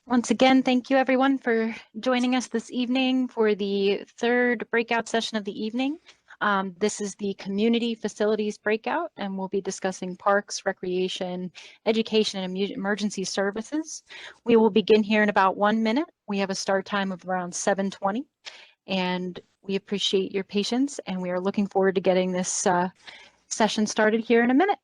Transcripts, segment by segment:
Once again, thank you everyone for joining us this evening for the third breakout session of the evening. This is the Community Facilities Breakout, and we'll be discussing parks, recreation, education, and emergency services. We will begin here in about 1 minute. We have a start time of around 7:20, and we appreciate your patience, and we are looking forward to getting this session started here in a minute.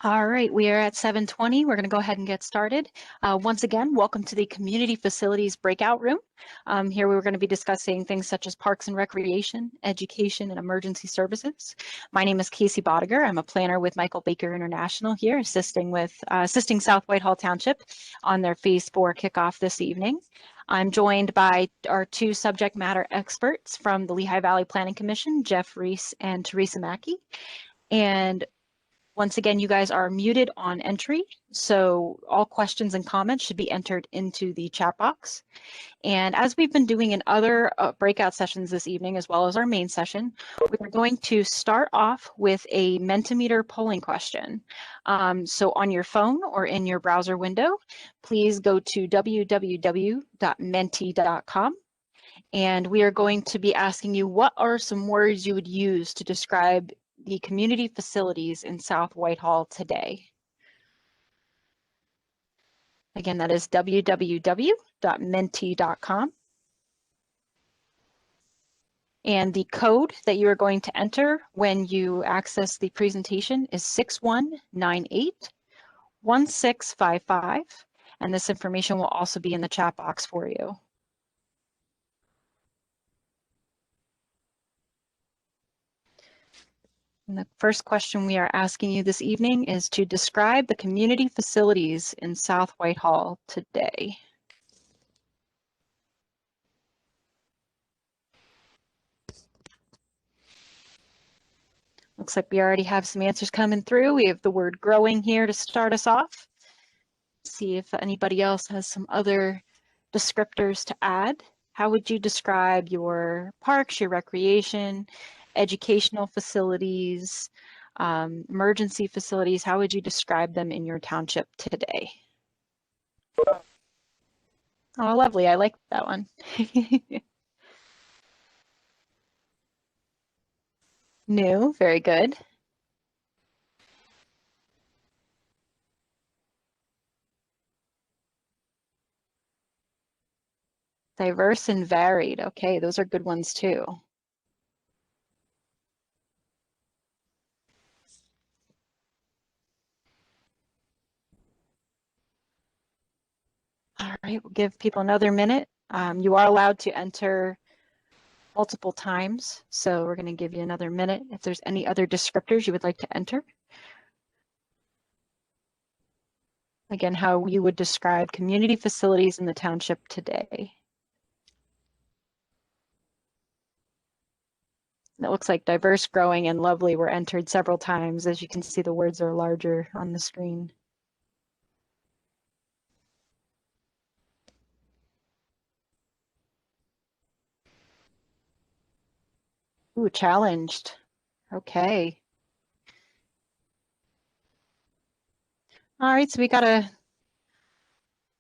All right, we are at 7:20. We're going to go ahead and get started. Once again, welcome to the Community Facilities Breakout Room. Here we're going to be discussing things such as parks and recreation, education, and emergency services. My name is Casey Bodiger. I'm a planner with Michael Baker International here, assisting South Whitehall Township on their Phase 4 kickoff this evening. I'm joined by our two subject matter experts from the Lehigh Valley Planning Commission, Jeff Reese and Teresa Mackey. And once again, you guys are muted on entry, so all questions and comments should be entered into the chat box. And as we've been doing in other breakout sessions this evening, as well as our main session, we're going to start off with a Mentimeter polling question. So on your phone or in your browser window, please go to www.menti.com. And we are going to be asking you, what are some words you would use to describe the community facilities in South Whitehall today? Again, that is www.menti.com. And the code that you are going to enter when you access the presentation is 6198-1655. And this information will also be in the chat box for you. And the first question we are asking you this evening is to describe the community facilities in South Whitehall today. Looks like we already have some answers coming through. We have the word growing here to start us off. See if anybody else has some other descriptors to add. How would you describe your parks, your recreation, educational facilities, emergency facilities? How would you describe them in your township today? Oh, lovely. I like that one. New, very good. Diverse and varied. Okay, those are good ones too. All right, we'll give people another minute. You are allowed to enter multiple times, so we're going to give you another minute if there's any other descriptors you would like to enter. Again, how you would describe community facilities in the township today. It looks like diverse, growing, and lovely were entered several times. As you can see, the words are larger on the screen. Ooh, challenged. Okay. All right, so we got a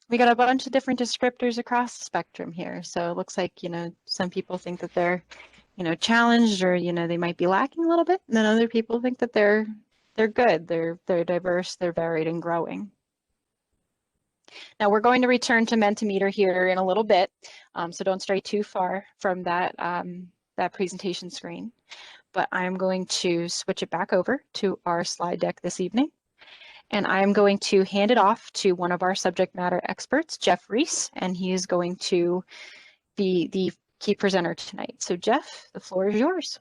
bunch of different descriptors across the spectrum here. So it looks like, some people think that they're, challenged, or, they might be lacking a little bit. And then other people think that they're good. They're diverse, they're varied and growing. Now we're going to return to Mentimeter here in a little bit. So don't stray too far from that, that presentation screen, but I'm going to switch it back over to our slide deck this evening. And I'm going to hand it off to one of our subject matter experts, Jeff Reese, and he is going to be the key presenter tonight. So Jeff, the floor is yours.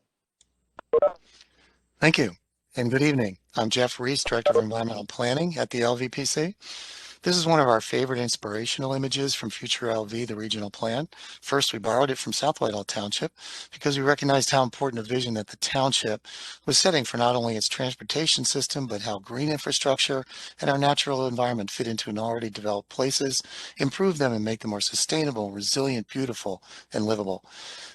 Thank you. And good evening. I'm Jeff Reese, Director of Environmental Planning at the LVPC. This is one of our favorite inspirational images from Future LV, the regional plan. First, we borrowed it from South Whitehall Township because we recognized how important a vision that the township was setting for not only its transportation system, but how green infrastructure and our natural environment fit into an already developed places, improve them and make them more sustainable, resilient, beautiful, and livable.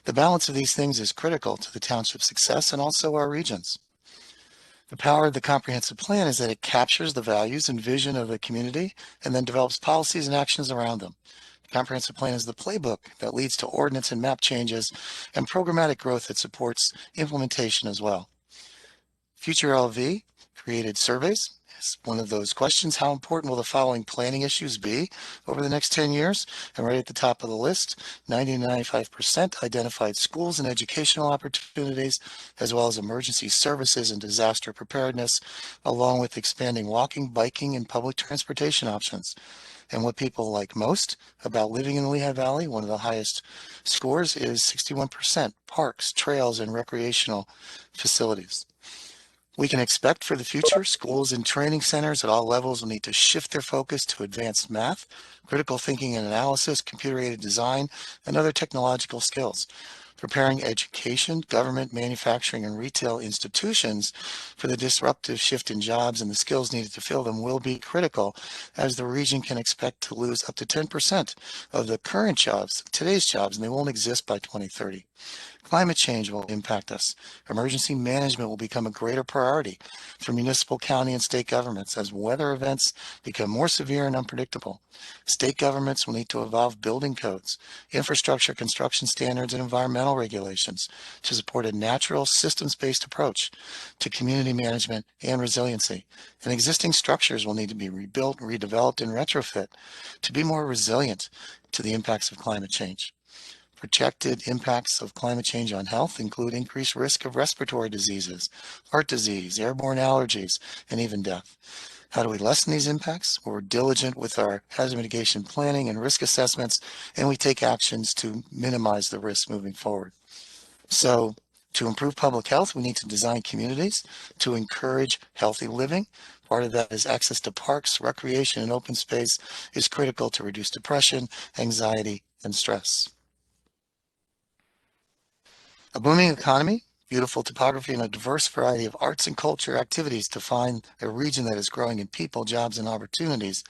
The balance of these things is critical to the township's success and also our region's. The power of the comprehensive plan is that it captures the values and vision of the community and then develops policies and actions around them. The comprehensive plan is the playbook that leads to ordinance and map changes and programmatic growth that supports implementation as well. Future LV created surveys. It's one of those questions: how important will the following planning issues be over the next 10 years? And right at the top of the list, 90 to 95% identified schools and educational opportunities, as well as emergency services and disaster preparedness, along with expanding walking, biking, and public transportation options. And what people like most about living in the Lehigh Valley, one of the highest scores is 61%, parks, trails, and recreational facilities. We can expect for the future, schools and training centers at all levels will need to shift their focus to advanced math, critical thinking and analysis, computer-aided design, and other technological skills. Preparing education, government, manufacturing, and retail institutions for the disruptive shift in jobs and the skills needed to fill them will be critical, as the region can expect to lose up to 10% of the current jobs, today's jobs, and they won't exist by 2030. Climate change will impact us. Emergency management will become a greater priority for municipal, county, and state governments as weather events become more severe and unpredictable. State governments will need to evolve building codes, infrastructure construction standards, and environmental regulations to support a natural systems-based approach to community management and resiliency. And existing structures will need to be rebuilt, redeveloped, and retrofit to be more resilient to the impacts of climate change. Projected impacts of climate change on health include increased risk of respiratory diseases, heart disease, airborne allergies, and even death. How do we lessen these impacts? Well, we're diligent with our hazard mitigation planning and risk assessments, and we take actions to minimize the risk moving forward. So, to improve public health, we need to design communities to encourage healthy living. Part of that is access to parks, recreation, and open space is critical to reduce depression, anxiety, and stress. A booming economy, beautiful topography, and a diverse variety of arts and culture activities define a region that is growing in people, jobs, and opportunities.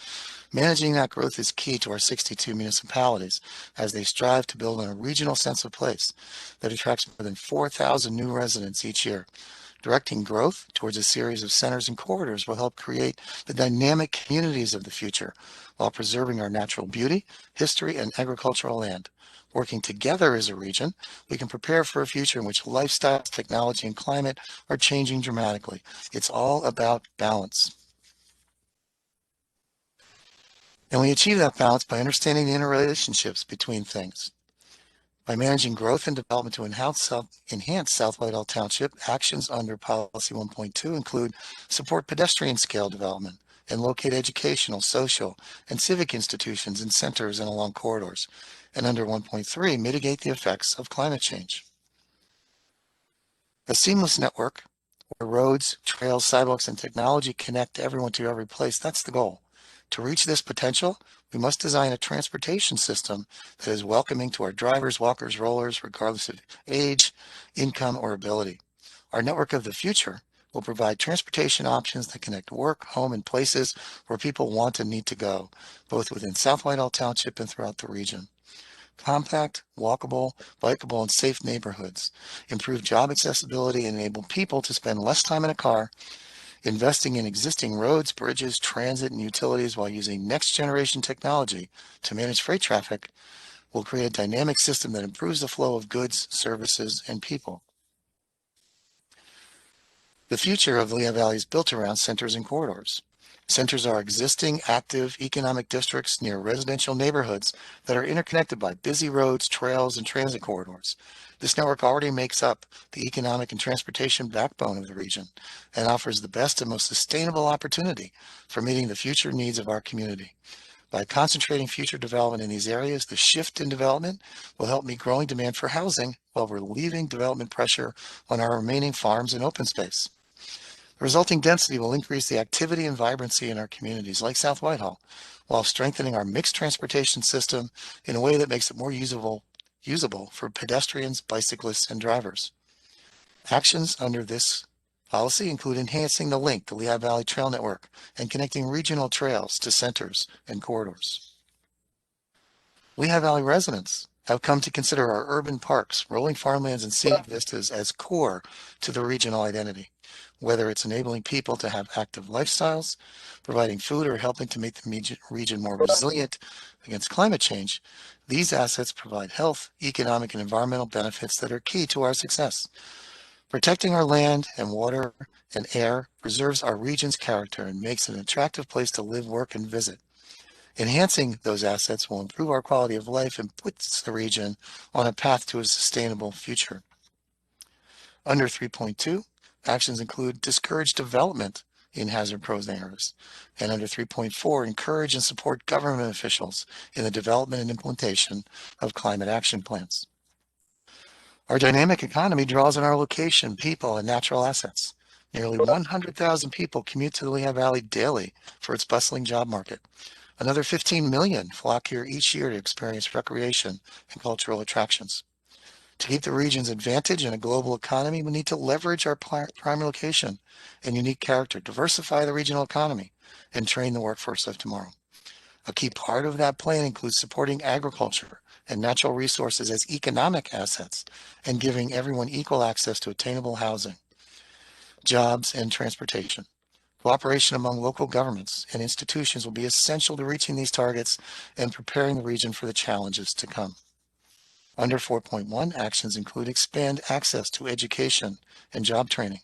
Managing that growth is key to our 62 municipalities as they strive to build on a regional sense of place that attracts more than 4,000 new residents each year. Directing growth towards a series of centers and corridors will help create the dynamic communities of the future while preserving our natural beauty, history, and agricultural land. Working together as a region, we can prepare for a future in which lifestyles, technology, and climate are changing dramatically. It's all about balance. And we achieve that balance by understanding the interrelationships between things. By managing growth and development to enhance South Whitehall Township, actions under Policy 1.2 include support pedestrian scale development and locate educational, social, and civic institutions in centers and along corridors. And under 1.3, mitigate the effects of climate change. A seamless network where roads, trails, sidewalks, and technology connect everyone to every place, that's the goal. To reach this potential, we must design a transportation system that is welcoming to our drivers, walkers, rollers, regardless of age, income, or ability. Our network of the future will provide transportation options that connect work, home, and places where people want and need to go, both within South Whitehall Township and throughout the region. Compact, walkable, bikeable, and safe neighborhoods improve job accessibility and enable people to spend less time in a car. Investing in existing roads, bridges, transit, and utilities while using next-generation technology to manage freight traffic will create a dynamic system that improves the flow of goods, services, and people. The future of the Lehigh Valley is built around centers and corridors. Centers are existing, active economic districts near residential neighborhoods that are interconnected by busy roads, trails, and transit corridors. This network already makes up the economic and transportation backbone of the region and offers the best and most sustainable opportunity for meeting the future needs of our community. By concentrating future development in these areas, the shift in development will help meet growing demand for housing while relieving development pressure on our remaining farms and open space. The resulting density will increase the activity and vibrancy in our communities like South Whitehall, while strengthening our mixed transportation system in a way that makes it more usable for pedestrians, bicyclists, and drivers. Actions under this policy include enhancing the link, the Lehigh Valley Trail Network, and connecting regional trails to centers and corridors. Lehigh Valley residents have come to consider our urban parks, rolling farmlands, and scenic vistas as core to the regional identity. Whether it's enabling people to have active lifestyles, providing food, or helping to make the region more resilient against climate change, these assets provide health, economic, and environmental benefits that are key to our success. Protecting our land and water and air preserves our region's character and makes it an attractive place to live, work, and visit. Enhancing those assets will improve our quality of life and puts the region on a path to a sustainable future. Under 3.2, actions include discourage development in hazard-prone areas. And under 3.4, encourage and support government officials in the development and implementation of climate action plans. Our dynamic economy draws on our location, people, and natural assets. Nearly 100,000 people commute to the Lehigh Valley daily for its bustling job market. Another 15 million flock here each year to experience recreation and cultural attractions. To keep the region's advantage in a global economy, we need to leverage our prime location and unique character, diversify the regional economy, and train the workforce of tomorrow. A key part of that plan includes supporting agriculture and natural resources as economic assets and giving everyone equal access to attainable housing, jobs, and transportation. Cooperation among local governments and institutions will be essential to reaching these targets and preparing the region for the challenges to come. Under 4.1, actions include expand access to education and job training.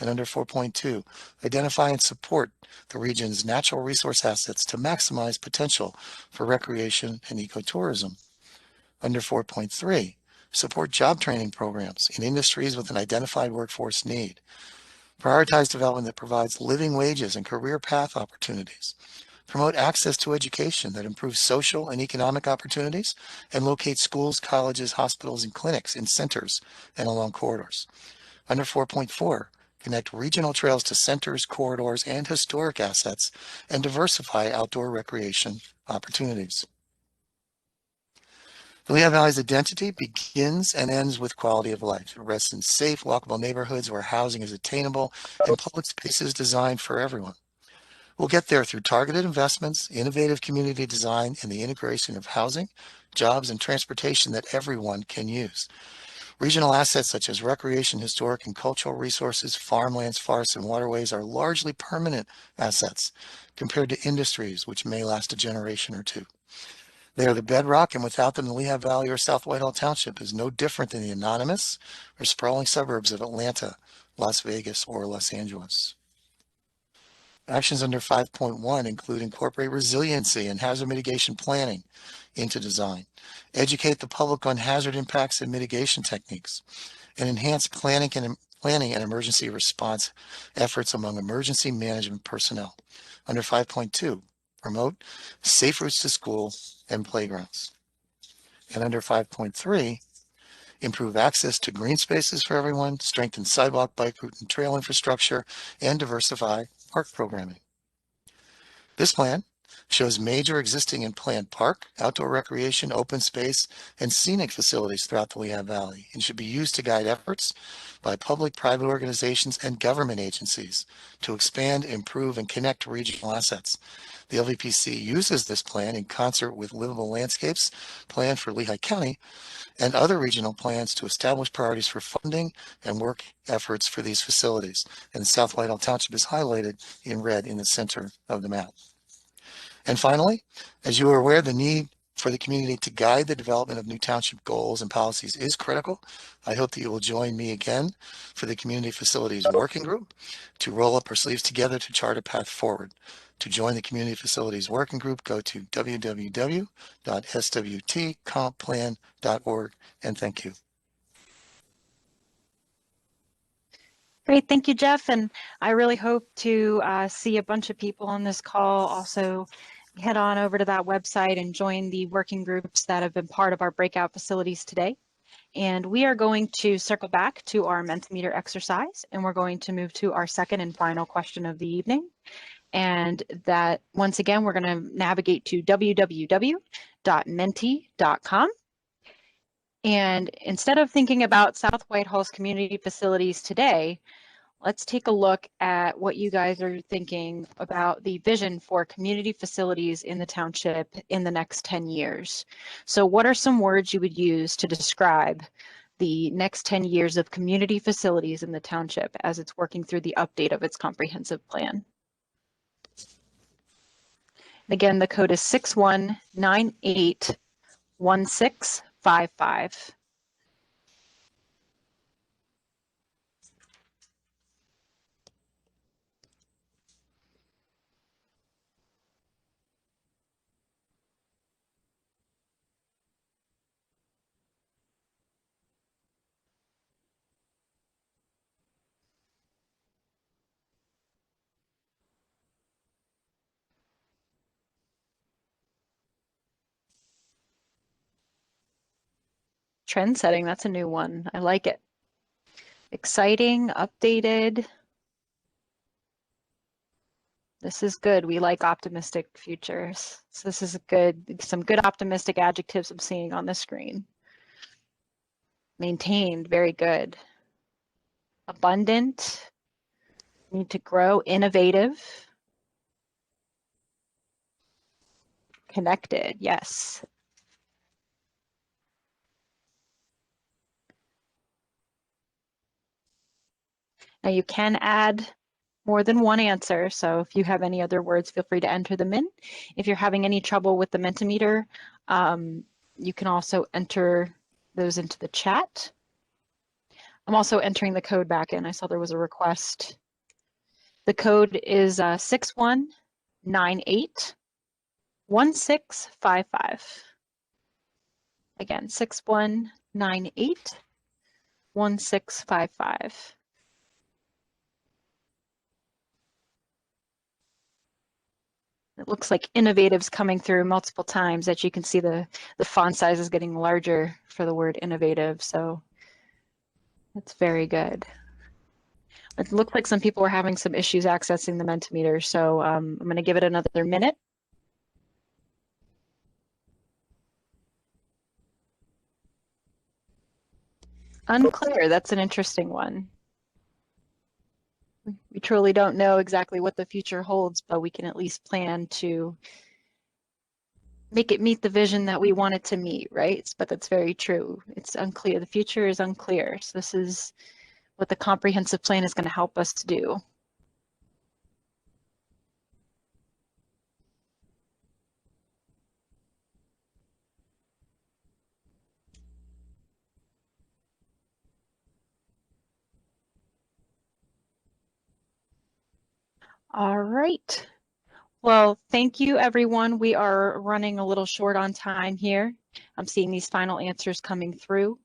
And under 4.2, identify and support the region's natural resource assets to maximize potential for recreation and ecotourism. Under 4.3, support job training programs in industries with an identified workforce need. Prioritize development that provides living wages and career path opportunities. Promote access to education that improves social and economic opportunities and locate schools, colleges, hospitals, and clinics in centers and along corridors. Under 4.4, connect regional trails to centers, corridors, and historic assets and diversify outdoor recreation opportunities. The Lehigh Valley's identity begins and ends with quality of life. It rests in safe, walkable neighborhoods where housing is attainable and public spaces designed for everyone. We'll get there through targeted investments, innovative community design, and the integration of housing, jobs, and transportation that everyone can use. Regional assets such as recreation, historic, and cultural resources, farmlands, forests, and waterways are largely permanent assets compared to industries which may last a generation or two. They are the bedrock, and without them, the Lehigh Valley or South Whitehall Township is no different than the anonymous or sprawling suburbs of Atlanta, Las Vegas, or Los Angeles. Actions under 5.1 include incorporate resiliency and hazard mitigation planning into design, educate the public on hazard impacts and mitigation techniques, and enhance planning and emergency response efforts among emergency management personnel. Under 5.2, promote safe routes to school and playgrounds. And under 5.3, improve access to green spaces for everyone, strengthen sidewalk, bike route, and trail infrastructure, and diversify park programming. This plan shows major existing and planned park, outdoor recreation, open space, and scenic facilities throughout the Lehigh Valley and should be used to guide efforts by public, private organizations, and government agencies to expand, improve, and connect regional assets. The LVPC uses this plan in concert with Livable Landscapes plan for Lehigh County and other regional plans to establish priorities for funding and work efforts for these facilities. And South Whitehall Township is highlighted in red in the center of the map. And finally, as you are aware, the need for the community to guide the development of new township goals and policies is critical. I hope that you will join me again for the Community Facilities Working Group to roll up our sleeves together to chart a path forward. To join the Community Facilities Working Group, go to www.swtcompplan.org, and thank you. Great, thank you, Jeff. And I really hope to see a bunch of people on this call also head on over to that website and join the working groups that have been part of our breakout facilities today. And we are going to circle back to our Mentimeter exercise, and we're going to move to our second and final question of the evening. And that, once again, we're going to navigate to www.menti.com. And instead of thinking about South Whitehall's community facilities today, let's take a look at what you guys are thinking about the vision for community facilities in the township in the next 10 years. So what are some words you would use to describe the next 10 years of community facilities in the township as it's working through the update of its comprehensive plan? Again, the code is 61981655. Trend setting, that's a new one. I like it. Exciting, updated. This is good. We like optimistic futures. So this is some good optimistic adjectives I'm seeing on the screen. Maintained, very good. Abundant, need to grow. Innovative. Connected, yes. Now you can add more than one answer, so if you have any other words, feel free to enter them in. If you're having any trouble with the Mentimeter, you can also enter those into the chat. I'm also entering the code back in. I saw there was a request. The code is 61981655. Again, 61981655. It looks like innovative's coming through multiple times. That you can see the font size is getting larger for the word innovative, so that's very good. It looks like some people are having some issues accessing the Mentimeter, so I'm going to give it another minute. Unclear, that's an interesting one. We truly don't know exactly what the future holds, but we can at least plan to make it meet the vision that we want it to meet, right? But that's very true. It's unclear. The future is unclear. So this is what the comprehensive plan is going to help us to do. All right. Well, thank you, everyone. We are running a little short on time here. I'm seeing these final answers coming through.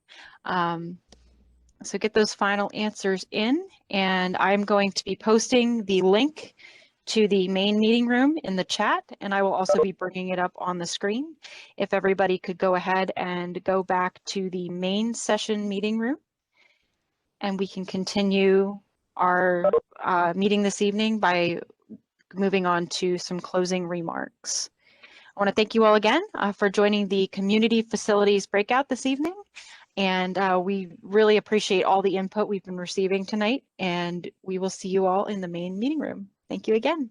So get those final answers in, and I'm going to be posting the link to the main meeting room in the chat, and I will also be bringing it up on the screen. If everybody could go ahead and go back to the main session meeting room, and we can continue our meeting this evening by moving on to some closing remarks. I want to thank you all again for joining the Community Facilities Breakout this evening. And we really appreciate all the input we've been receiving tonight. And we will see you all in the main meeting room. Thank you again.